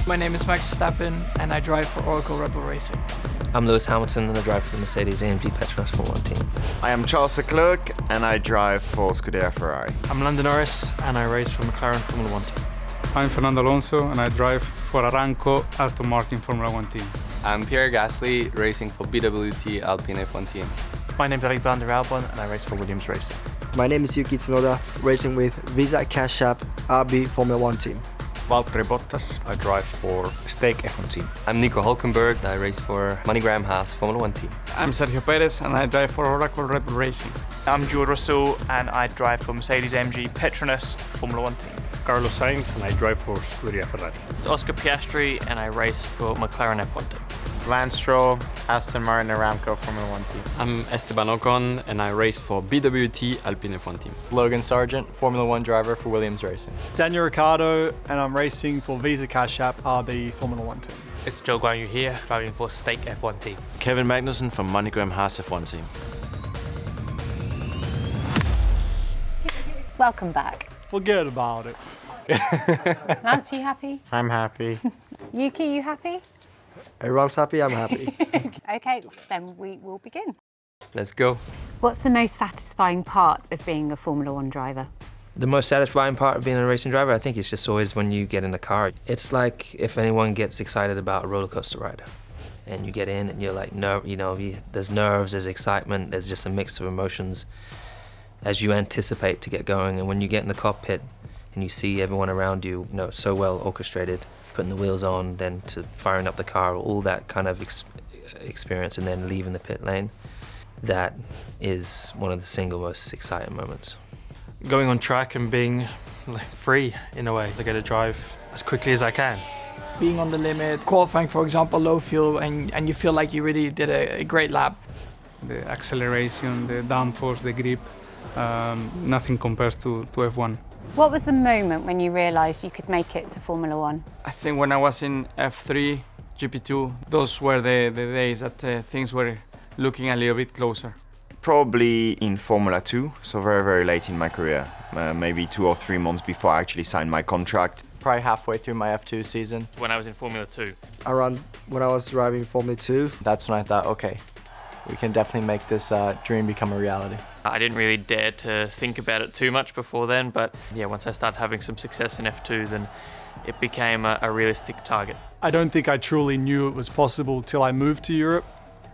My name is Max Verstappen and I drive for Oracle Red Bull Racing. I'm Lewis Hamilton and I drive for the Mercedes-AMG Petronas Formula 1 team. I am Charles Leclerc and I drive for Scuderia Ferrari. I'm Lando Norris and I race for McLaren Formula 1 team. I'm Fernando Alonso and I drive for Aramco Aston Martin Formula 1 team. I'm Pierre Gasly, racing for BWT Alpine F1 team. My name is Alexander Albon and I race for Williams Racing. My name is Yuki Tsunoda, racing with Visa Cash App RB Formula 1 team. Valtteri Bottas, I drive for Stake F1 team. I'm Nico Hulkenberg, I race for MoneyGram Haas Formula 1 team. I'm Sergio Perez and I drive for Oracle Red Bull Racing. I'm George Russell and I drive for Mercedes-AMG Petronas Formula 1 team. Carlos Sainz and I drive for Scuderia Ferrari. Oscar Piastri and I race for McLaren F1 team. Lance Stroll, Aston Martin Aramco Formula 1 team. I'm Esteban Ocon and I race for BWT Alpine F1 team. Logan Sargent, Formula 1 driver for Williams Racing. Daniel Ricciardo and I'm racing for Visa Cash App RB Formula 1 team. It's Joe Guan Yu here, driving for Stake F1 team. Kevin Magnussen from MoneyGram Haas F1 team. Welcome back. Forget about it. Lance, you happy? I'm happy. Yuki, you happy? Everyone's happy, I'm happy. Okay, then we will begin. Let's go. What's the most satisfying part of being a Formula 1 driver? The most satisfying part of being a racing driver, I think, is just always when you get in the car. It's like if anyone gets excited about a roller coaster ride and you get in and you're like, there's nerves, there's excitement, there's just a mix of emotions as you anticipate to get going. And when you get in the cockpit and you see everyone around you, so well orchestrated, putting the wheels on, then to firing up the car, all that kind of experience, and then leaving the pit lane, that is one of the single most exciting moments. Going on track and being free in a way. I get to drive as quickly as I can. Being on the limit, qualifying for example, low fuel, and you feel like you really did a great lap. The acceleration, the downforce, the grip, nothing compares to F1. What was the moment when you realised you could make it to Formula 1? I think when I was in F3, GP2, those were the days that things were looking a little bit closer. Probably in Formula 2, so very, very late in my career. Maybe 2 or 3 months before I actually signed my contract. Probably halfway through my F2 season. When I was in Formula 2. Around when I was driving Formula 2. That's when I thought, okay, we can definitely make this dream become a reality. I didn't really dare to think about it too much before then, but yeah, once I started having some success in F2, then it became a realistic target. I don't think I truly knew it was possible till I moved to Europe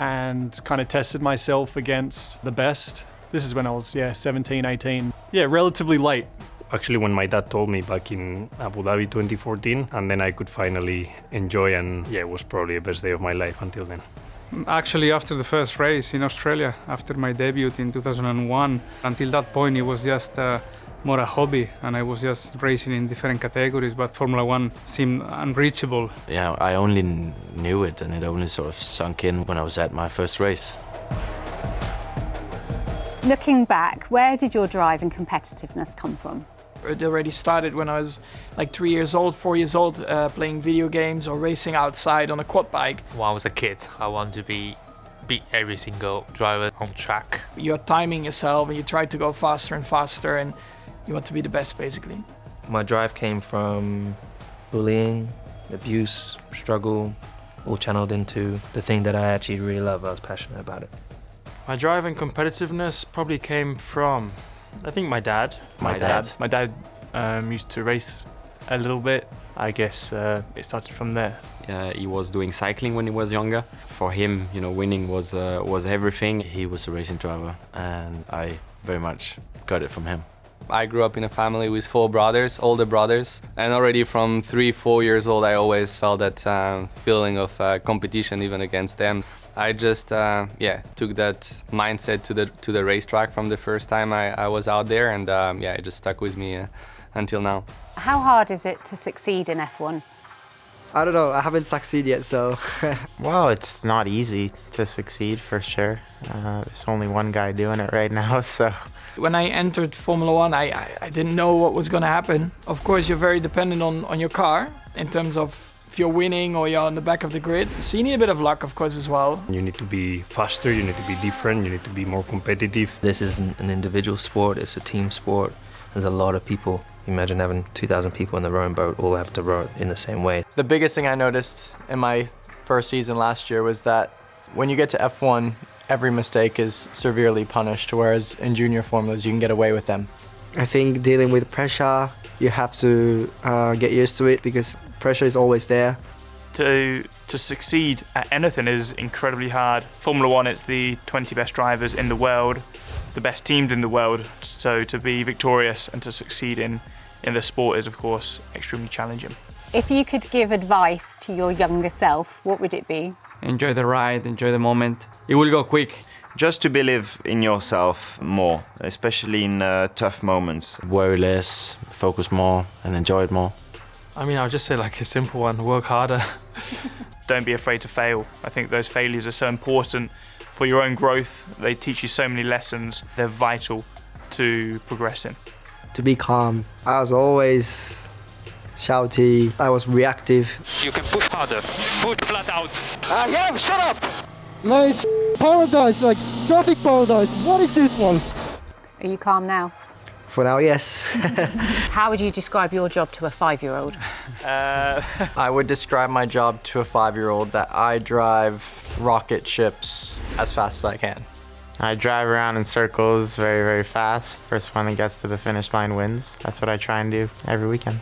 and kind of tested myself against the best. This is when I was, 17, 18. Yeah, relatively late. Actually, when my dad told me back in Abu Dhabi 2014, and then I could finally enjoy, and it was probably the best day of my life until then. Actually, after the first race in Australia, after my debut in 2001, until that point it was just more a hobby and I was just racing in different categories, but Formula 1 seemed unreachable. Yeah, I only knew it and it only sort of sunk in when I was at my first race. Looking back, where did your drive and competitiveness come from? It already started when I was like 3 years old, 4 years old, playing video games or racing outside on a quad bike. When I was a kid, I wanted to beat every single driver on track. You're timing yourself and you try to go faster and faster and you want to be the best basically. My drive came from bullying, abuse, struggle, all channeled into the thing that I actually really love. I was passionate about it. My drive and competitiveness probably came from, I think, my dad. My dad used to race a little bit. I guess it started from there. He was doing cycling when he was younger. For him, winning was everything. He was a racing driver and I very much got it from him. I grew up in a family with 4 brothers, older brothers, and already from 3-4 years old I always felt that feeling of competition even against them. I just took that mindset to the racetrack from the first time I was out there, and it just stuck with me until now. How hard is it to succeed in F1? I don't know, I haven't succeeded yet, so... Well, it's not easy to succeed for sure. There's only one guy doing it right now, so... When I entered Formula 1, I didn't know what was going to happen. Of course, you're very dependent on your car in terms of if you're winning or you're on the back of the grid. So you need a bit of luck, of course, as well. You need to be faster, you need to be different, you need to be more competitive. This isn't an individual sport, it's a team sport. There's a lot of people Imagine having 2,000 people in the rowing boat all have to row in the same way. The biggest thing I noticed in my first season last year was that when you get to F1, every mistake is severely punished, whereas in junior formulas you can get away with them. I think dealing with pressure, you have to get used to it because pressure is always there. To succeed at anything is incredibly hard. Formula One, it's the 20 best drivers in the world, the best teams in the world. So to be victorious and to succeed in the sport is, of course, extremely challenging. If you could give advice to your younger self, what would it be? Enjoy the ride, enjoy the moment. It will go quick. Just to believe in yourself more, especially in tough moments. Worry less, focus more, and enjoy it more. I mean, I'll just say like a simple one, work harder. Don't be afraid to fail. I think those failures are so important for your own growth. They teach you so many lessons. They're vital to progressing. To be calm. I was always shouty. I was reactive. You can push harder. Push flat out. Yeah, shut up! Nice paradise, like traffic paradise. What is this one? Are you calm now? For now, yes. How would you describe your job to a 5-year-old? I would describe my job to a 5-year-old that I drive rocket ships as fast as I can. I drive around in circles very, very fast. First one that gets to the finish line wins. That's what I try and do every weekend.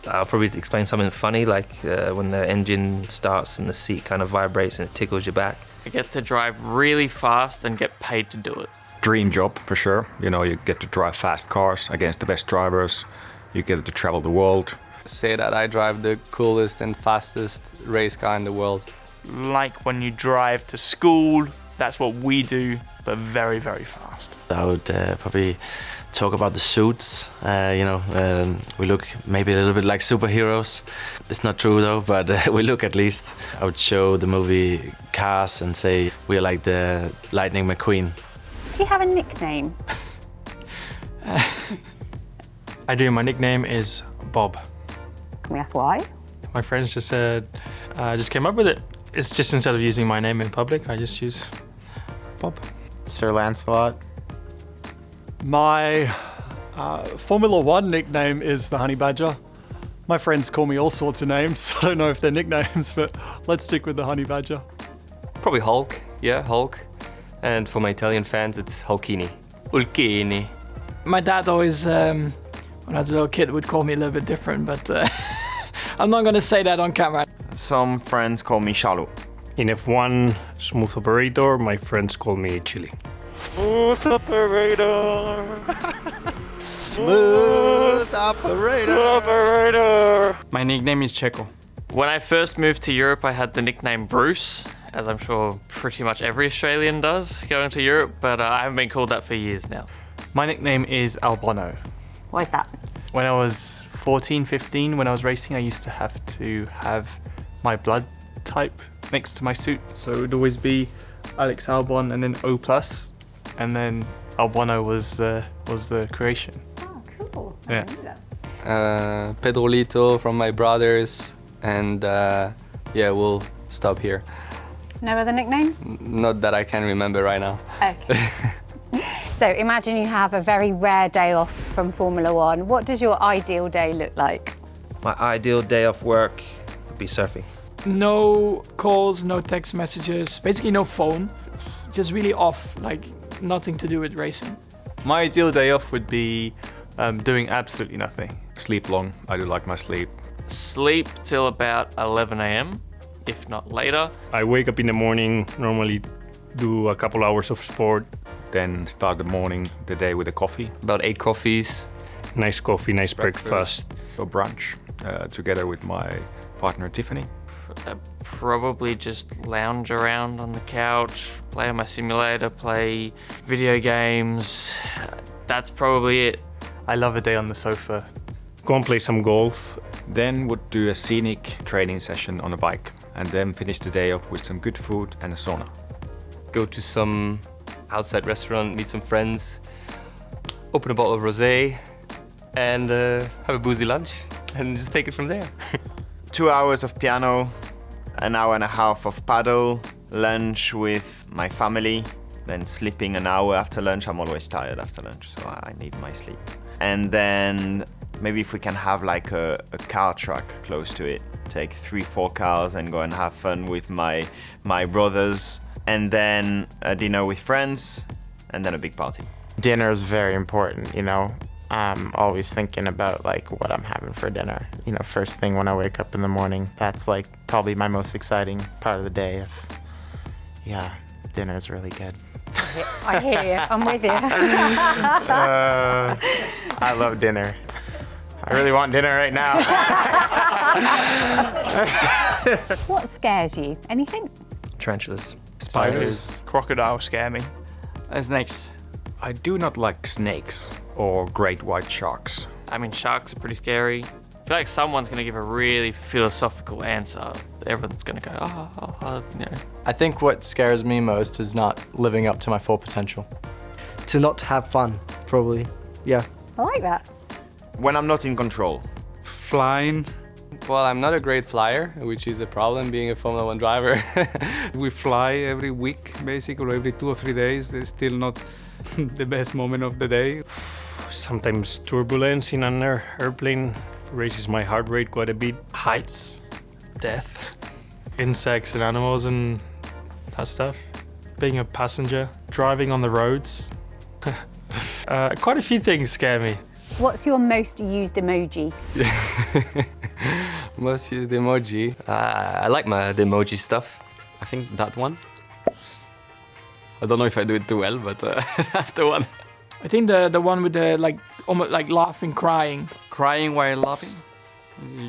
I'll probably explain something funny, like when the engine starts and the seat kind of vibrates and it tickles your back. I get to drive really fast and get paid to do it. Dream job for sure. You know, you get to drive fast cars against the best drivers. You get to travel the world. Say that I drive the coolest and fastest race car in the world. Like when you drive to school, that's what we do, but very, very fast. I would probably talk about the suits. We look maybe a little bit like superheroes. It's not true though, but we look at least. I would show the movie Cars and say we are like the Lightning McQueen. Do you have a nickname? I do. My nickname is Bob. Can we ask why? My friends just said, just came up with it. It's just instead of using my name in public, I just use Bob. Sir Lancelot. My Formula One nickname is the Honey Badger. My friends call me all sorts of names. I don't know if they're nicknames, but let's stick with the Honey Badger. Probably Hulk. Yeah, Hulk. And for my Italian fans, it's Hulkini. Hulkini. My dad always, when I was a little kid, would call me a little bit different, but I'm not going to say that on camera. Some friends call me Shalu. In F1, smooth operator, my friends call me Chili. Smooth operator. Smooth operator. My nickname is Checo. When I first moved to Europe, I had the nickname Bruce, as I'm sure pretty much every Australian does going to Europe, but I haven't been called that for years now. My nickname is Albano. Why is that? When I was 14, 15, when I was racing, I used to have my blood type next to my suit. So it would always be Alex Albon and then O+, and then Albano was the creation. Oh, cool. Yeah. Pedrolito from my brothers, and we'll stop here. No other nicknames? Not that I can remember right now. Okay. So imagine you have a very rare day off from Formula One. What does your ideal day look like? My ideal day off work would be surfing. No calls, no text messages, basically no phone. Just really off, like nothing to do with racing. My ideal day off would be doing absolutely nothing. Sleep long. I do like my sleep. Sleep till about 11 a.m., if not later. I wake up in the morning, normally do a couple hours of sport. Then start the day with a coffee. About 8 coffees. Nice coffee, nice breakfast. So brunch together with my partner Tiffany. Probably just lounge around on the couch, play on my simulator, play video games. That's probably it. I love a day on the sofa. Go and play some golf. Then would do a scenic training session on a bike, and then finish the day off with some good food and a sauna. Go to some outside restaurant, meet some friends, open a bottle of rosé, and have a boozy lunch, and just take it from there. 2 hours of piano, an hour and a half of paddle, lunch with my family, then sleeping an hour after lunch. I'm always tired after lunch, so I need my sleep. And then Maybe if we can have like a car truck close to it, take 3-4 cars and go and have fun with my brothers, and then a dinner with friends, and then a big party. Dinner is very important, you know. I'm always thinking about like what I'm having for dinner. You know, first thing when I wake up in the morning, that's like probably my most exciting part of the day. Yeah, dinner is really good. I hear you. I'm with you. I love dinner. I really want dinner right now. What scares you? Anything? Tarantulas. Spiders. Crocodiles scare me. Snakes. I do not like snakes or great white sharks. I mean, sharks are pretty scary. I feel like someone's going to give a really philosophical answer. Everyone's going to go, you know. I think what scares me most is not living up to my full potential. To not have fun, probably. Yeah. I like that. When I'm not in control. Flying. Well, I'm not a great flyer, which is a problem being a Formula 1 driver. We fly every week, basically, or every 2 or 3 days. There's still not the best moment of the day. Sometimes turbulence in an airplane raises my heart rate quite a bit. Heights, death, insects and animals and that stuff. Being a passenger, driving on the roads. Quite a few things scare me. What's your most used emoji? Most used emoji. I like the emoji stuff. I think that one. I don't know if I do it too well, but that's the one. I think the one with the like almost like laughing, crying. Crying while laughing?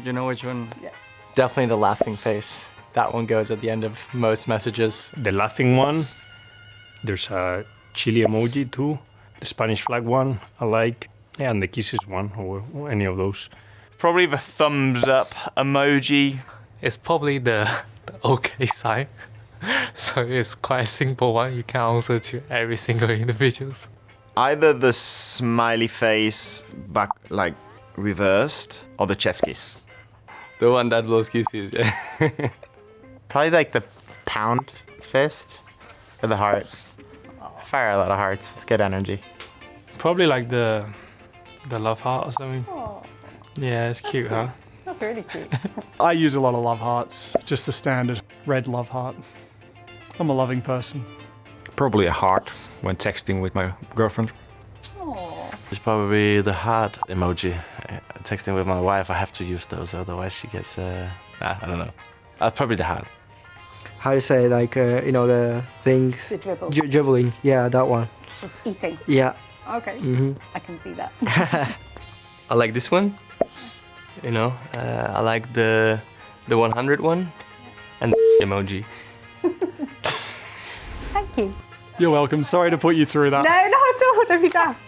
You know which one? Yeah. Definitely the laughing face. That one goes at the end of most messages. The laughing one. There's a chili emoji too. The Spanish flag one I like. Yeah, and the kisses one, or any of those. Probably the thumbs up emoji. It's probably the okay sign. So it's quite a simple one. You can answer to every single individuals. Either the smiley face back like reversed or the chef kiss. The one that blows kisses, yeah. Probably like the pound fist or the heart. I fire a lot of hearts. It's good energy. Probably like the love heart or something. Oh, Yeah, it's cute, huh? that's really cute. I use a lot of love hearts, just the standard red love heart. I'm a loving person. Probably a heart when texting with my girlfriend. Oh. It's probably the heart emoji. Texting with my wife, I have to use those, otherwise she gets, I don't know. Probably the heart. How do you say, like, you know, the thing? The dribble. Dribbling, yeah, that one. With eating. Yeah. Okay. Mm-hmm. I can see that. I like this one. You know, I like the 100 one and the emoji. Thank you. You're welcome. Sorry to put you through that. No, not at all. Don't be daft.